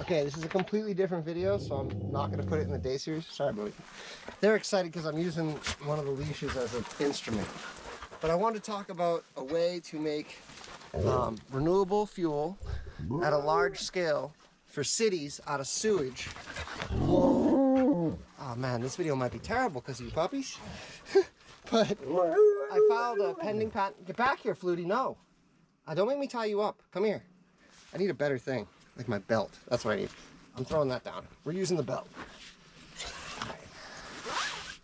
Okay, this is a completely different video, so I'm not going to put it in the day series. Sorry, buddy. They're excited because I'm using one of the leashes as an instrument. But I wanted to talk about a way to make renewable fuel at a large scale for cities out of sewage. Oh man, this video might be terrible because of you puppies. But I filed a pending patent. Get back here, Flutie. No. Don't make me tie you up. Come here. I need a better thing. Like my belt. That's what I need. I'm throwing that down. We're using the belt.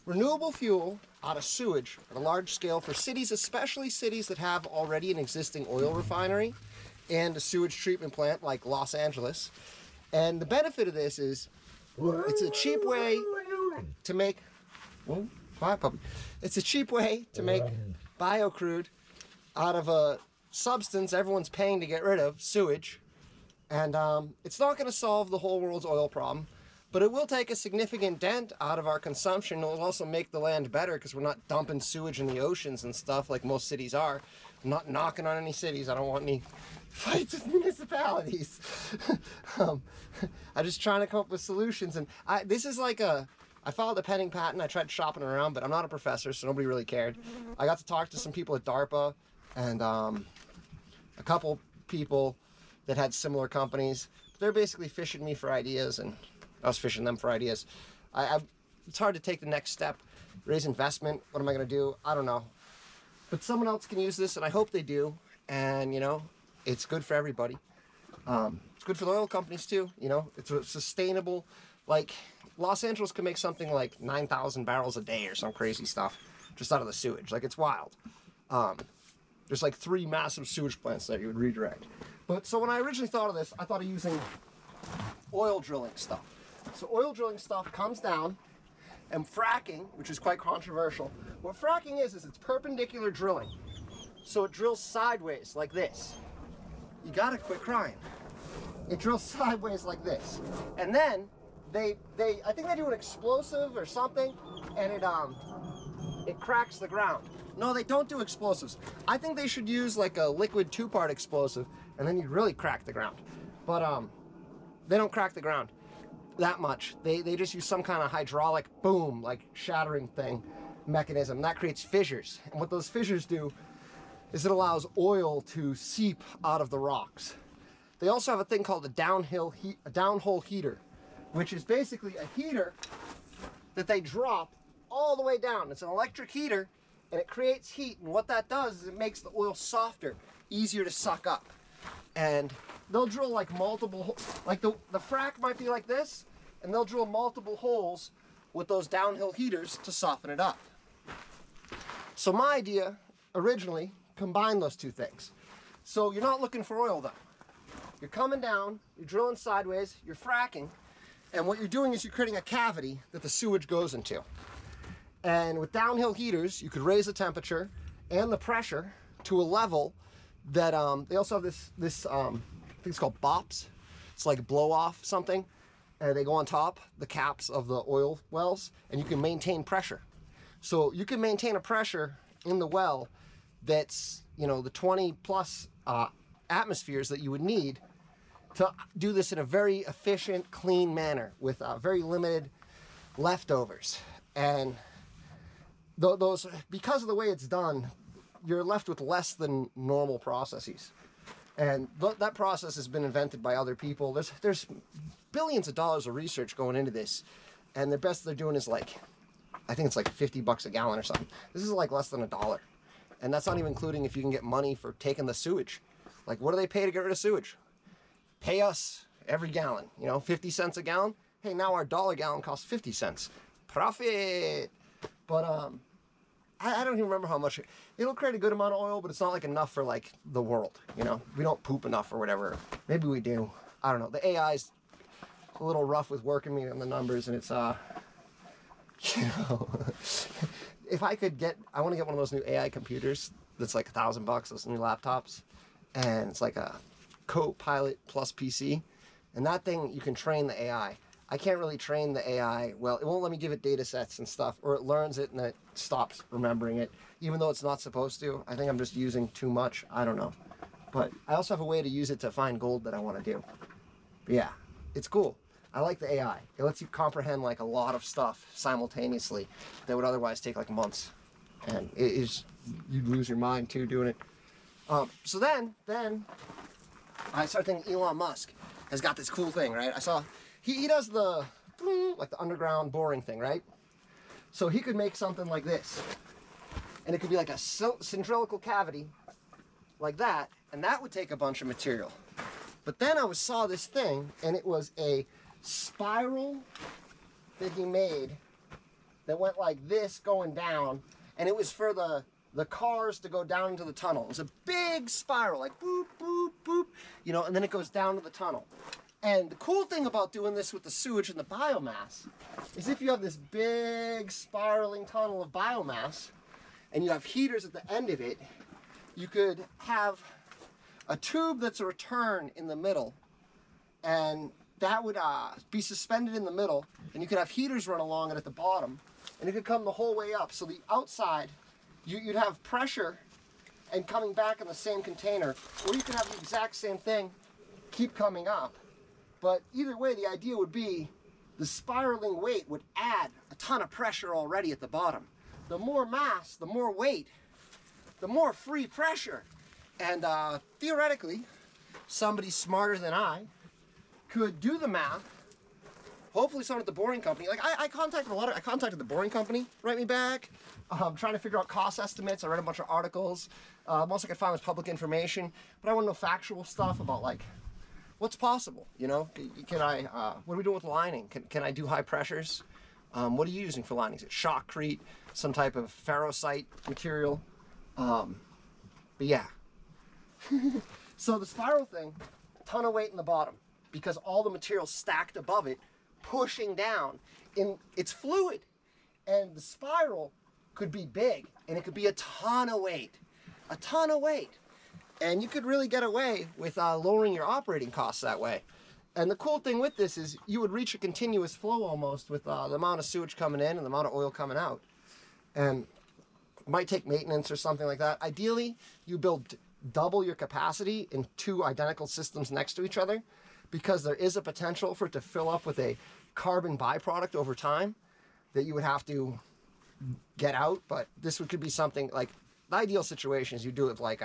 Renewable fuel out of sewage at a large scale for cities, especially cities that have already an existing oil refinery and a sewage treatment plant like Los Angeles. And the benefit of this is it's a cheap way to make... Whoa, quiet puppy. It's a cheap way to make biocrude out of a substance everyone's paying to get rid of, sewage. And it's not going to solve the whole world's oil problem, but it will take a significant dent out of our consumption. It'll also make the land better because we're not dumping sewage in the oceans and stuff like most cities are. I'm not knocking on any cities. I don't want any fights with municipalities. I'm just trying to come up with solutions. And this is like I filed a pending patent. I tried shopping around, but I'm not a professor, so nobody really cared. I got to talk to some people at DARPA and a couple people that had similar companies. They're basically fishing me for ideas, and I was fishing them for ideas. It's hard to take the next step, raise investment. What am I going to do? I don't know. But someone else can use this, and I hope they do. And, you know, it's good for everybody. It's good for the oil companies, too. You know, it's a sustainable, like, Los Angeles can make something like 9,000 barrels a day or some crazy stuff just out of the sewage. Like, it's wild. There's like 3 massive sewage plants that you would redirect. But so when I originally thought of this, I thought of using oil drilling stuff. So oil drilling stuff comes down, and fracking, which is quite controversial. What fracking is it's perpendicular drilling. So it drills sideways like this. You gotta quit crying. It drills sideways like this. And then I think they do an explosive or something, and it cracks the ground. No, they don't do explosives. I think they should use like a liquid 2-part explosive, and then you'd really crack the ground. But they don't crack the ground that much. They just use some kind of hydraulic boom, like shattering thing mechanism. That creates fissures. And what those fissures do is it allows oil to seep out of the rocks. They also have a thing called a downhole heater, which is basically a heater that they drop all the way down. It's an electric heater, and it creates heat, and what that does is it makes the oil softer, easier to suck up. And they'll drill like multiple, like the frack might be like this, and they'll drill multiple holes with those downhill heaters to soften it up. So my idea originally combined those two things. So you're not looking for oil though. You're coming down, you're drilling sideways, you're fracking, and what you're doing is you're creating a cavity that the sewage goes into. And with downhill heaters, you could raise the temperature and the pressure to a level that they also have this I think it's called BOPs. It's like blow off something, and they go on top, the caps of the oil wells, and you can maintain pressure. So you can maintain a pressure in the well that's, you know, the 20 plus atmospheres that you would need to do this in a very efficient, clean manner with very limited leftovers. And those, because of the way it's done, you're left with less than normal processes. And that process has been invented by other people. There's billions of dollars of research going into this, and the best they're doing is like, I think it's like $50 a gallon or something. This is like less than $1. And that's not even including if you can get money for taking the sewage. Like, what do they pay to get rid of sewage? Pay us every gallon, you know, 50 cents a gallon. Hey, now our $1 gallon costs 50 cents. Profit! But I don't even remember how much. It'll create a good amount of oil, but it's not like enough for like the world, you know. We don't poop enough or whatever. Maybe we do. I don't know. The AI's a little rough with working me on the numbers, and it's you know, if I could I want to get one of those new AI computers that's like $1,000, those new laptops, and it's like a Copilot plus PC, and that thing you can train the AI. I can't really train the AI. Well, it won't let me give it data sets and stuff, or it learns it and it stops remembering it, even though it's not supposed to. I think I'm just using too much. I don't know. But I also have a way to use it to find gold that I want to do. But yeah, it's cool. I like the AI. It lets you comprehend like a lot of stuff simultaneously that would otherwise take like months. And it is, you'd lose your mind too doing it. So then I started thinking Elon Musk has got this cool thing, right? I saw, he does the, like the underground boring thing, right? So he could make something like this. And it could be like a cylindrical cavity like that, and that would take a bunch of material. But then I saw this thing, and it was a spiral that he made that went like this going down, and it was for the cars to go down into the tunnel. It was a big spiral, like boop, boop, boop, you know, and then it goes down to the tunnel. And the cool thing about doing this with the sewage and the biomass is if you have this big spiraling tunnel of biomass and you have heaters at the end of it, you could have a tube that's a return in the middle, and that would be suspended in the middle, and you could have heaters run along it at the bottom, and it could come the whole way up. So the outside, you'd have pressure and coming back in the same container, or you could have the exact same thing keep coming up. But either way, the idea would be the spiraling weight would add a ton of pressure already at the bottom. The more mass, the more weight, the more free pressure. And theoretically, somebody smarter than I could do the math. Hopefully someone at the boring company, like I contacted the boring company, write me back. Trying to figure out cost estimates. I read a bunch of articles. Most I could find was public information, but I want to know factual stuff about like, what's possible, you know? Can I, what are we doing with lining? Can I do high pressures? What are you using for lining? Is it shotcrete, some type of ferrocite material? But yeah. So the spiral thing, a ton of weight in the bottom because all the material stacked above it, pushing down. It's fluid, and the spiral could be big, and it could be a ton of weight. And you could really get away with lowering your operating costs that way. And the cool thing with this is you would reach a continuous flow almost with the amount of sewage coming in and the amount of oil coming out. And it might take maintenance or something like that. Ideally, you build double your capacity in two identical systems next to each other, because there is a potential for it to fill up with a carbon byproduct over time that you would have to get out. But this could be something like, the ideal situation is you do it like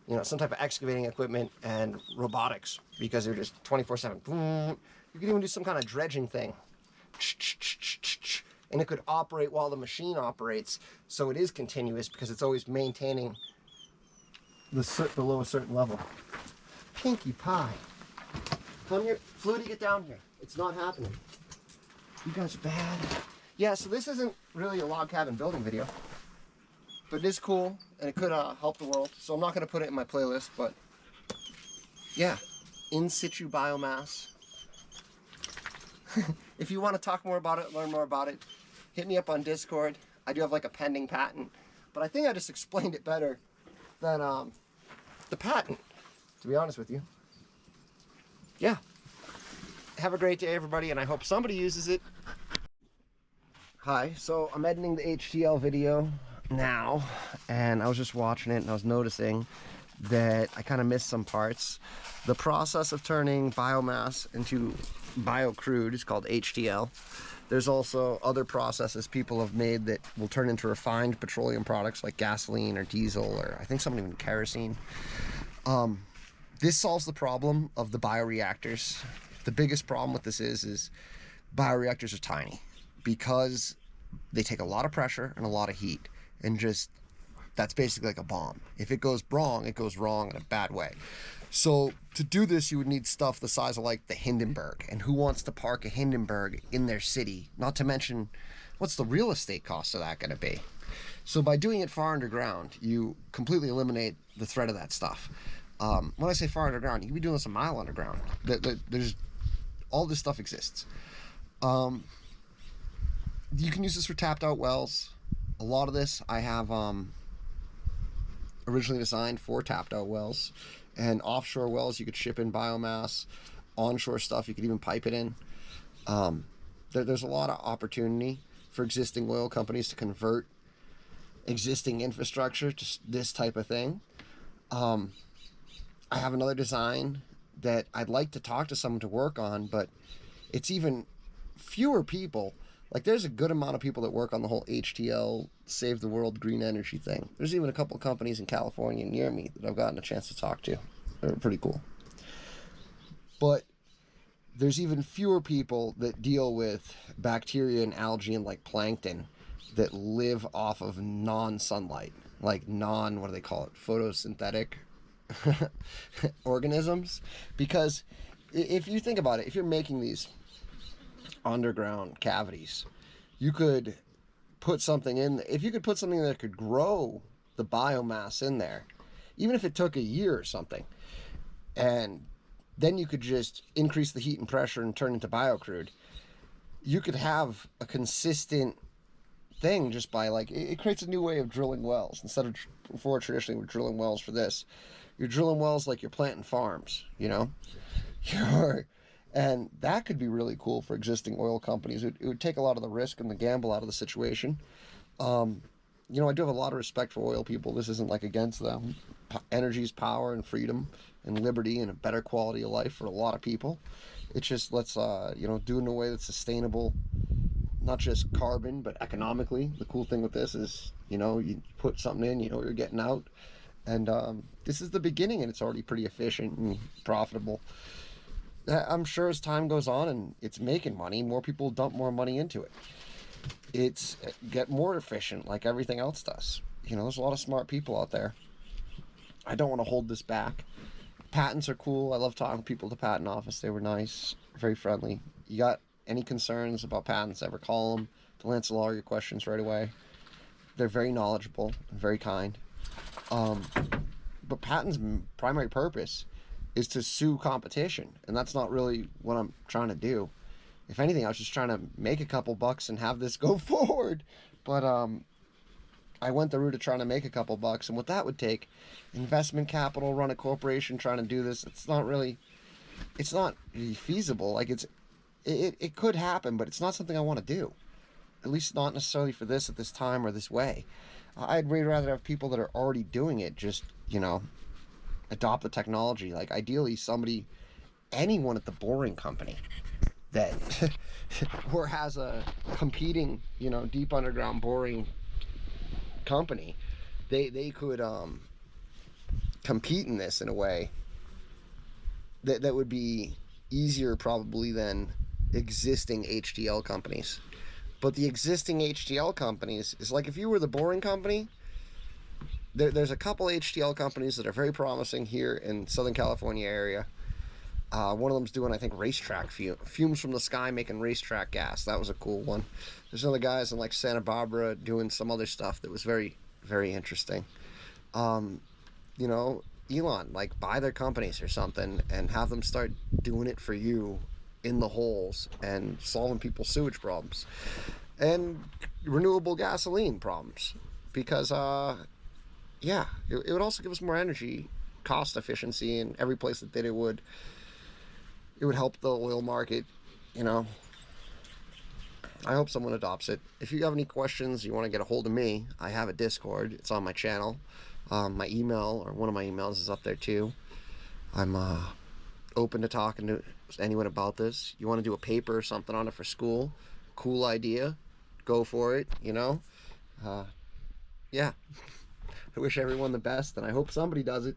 you know, some type of excavating equipment and robotics, because they're just 24/7. You could even do some kind of dredging thing, and it could operate while the machine operates, so it is continuous because it's always maintaining the below a certain level. Pinkie Pie, come here, Flutie, get down here. It's not happening. You guys are bad. Yeah, so this isn't really a log cabin building video, but it is cool, and it could help the world. So I'm not going to put it in my playlist, but yeah, in situ biomass. If you want to talk more about it, learn more about it, hit me up on Discord. I do have like a pending patent, but I think I just explained it better than the patent, to be honest with you. Yeah. Have a great day, everybody, and I hope somebody uses it. Hi, so I'm editing the HTL video now, and I was just watching it and I was noticing that I kind of missed some parts. The process of turning biomass into biocrude is called HTL. There's also other processes people have made that will turn into refined petroleum products like gasoline or diesel, or I think some even kerosene. This solves the problem of the bioreactors. The biggest problem with this is bioreactors are tiny because they take a lot of pressure and a lot of heat, and just that's basically like a bomb. If it goes wrong, it goes wrong in a bad way. So to do this, you would need stuff the size of like the Hindenburg, and who wants to park a Hindenburg in their city? Not to mention, what's the real estate cost of that going to be? So by doing it far underground, you completely eliminate the threat of that stuff. When I say far underground, you can be doing this a mile underground. There's all this stuff exists. You can use this for tapped out wells. A lot of this I have originally designed for tapped out wells, and offshore wells you could ship in biomass. Onshore stuff you could even pipe it in. There's a lot of opportunity for existing oil companies to convert existing infrastructure to this type of thing. I have another design that I'd like to talk to someone to work on, but it's even fewer people. Like, there's a good amount of people that work on the whole HTL, save the world, green energy thing. There's even a couple of companies in California near me that I've gotten a chance to talk to. They're pretty cool. But there's even fewer people that deal with bacteria and algae and like plankton that live off of non-sunlight, like what do they call it? Photosynthetic organisms. Because if you think about it, if you're making these underground cavities, you could put something in. If you could put something that could grow the biomass in there, even if it took a year or something, and then you could just increase the heat and pressure and turn into biocrude, you could have a consistent thing just by like, it creates a new way of drilling wells. Instead of before, traditionally we're drilling wells for this, you're drilling wells like you're planting farms, you know. And that could be really cool for existing oil companies. It would take a lot of the risk and the gamble out of the situation. You know, I do have a lot of respect for oil people. This isn't like against them. Energy is power and freedom and liberty and a better quality of life for a lot of people. It's just, let's, you know, do it in a way that's sustainable, not just carbon, but economically. The cool thing with this is, you know, you put something in, you know what you're getting out. And this is the beginning, and it's already pretty efficient and profitable. I'm sure as time goes on and it's making money, more people dump more money into it. It's get more efficient like everything else does. You know, there's a lot of smart people out there. I don't want to hold this back. Patents are cool. I love talking to people at the patent office. They were nice, very friendly. You got any concerns about patents, ever call them. They'll answer all your questions right away. They're very knowledgeable and very kind. But patents' primary purpose is to sue competition, and that's not really what I'm trying to do. If anything, I was just trying to make a couple bucks and have this go forward. But I went the route of trying to make a couple bucks, and what that would take, investment capital, run a corporation trying to do this, it's not really feasible. Like, it could happen, but it's not something I want to do. At least not necessarily for this at this time or this way. I'd way rather have people that are already doing it just, you know, adopt the technology. Like, ideally anyone at the boring company that or has a competing, you know, deep underground boring company, they could compete in this in a way that would be easier probably than existing HTL companies. But the existing HTL companies is like, if you were the boring company, there's a couple HTL companies that are very promising here in Southern California area. One of them's doing, I think, racetrack fumes from the sky, making racetrack gas. That was a cool one. There's other guys in like Santa Barbara doing some other stuff that was very, very interesting. You know, Elon, like, buy their companies or something and have them start doing it for you in the holes and solving people's sewage problems and renewable gasoline problems. Because, yeah, it would also give us more energy, cost efficiency in every place that it would. It would help the oil market, you know. I hope someone adopts it. If you have any questions, you want to get a hold of me, I have a Discord. It's on my channel. My email, or one of my emails, is up there too. I'm open to talking to anyone about this. You want to do a paper or something on it for school? Cool idea. Go for it, you know. Yeah. I wish everyone the best, and I hope somebody does it.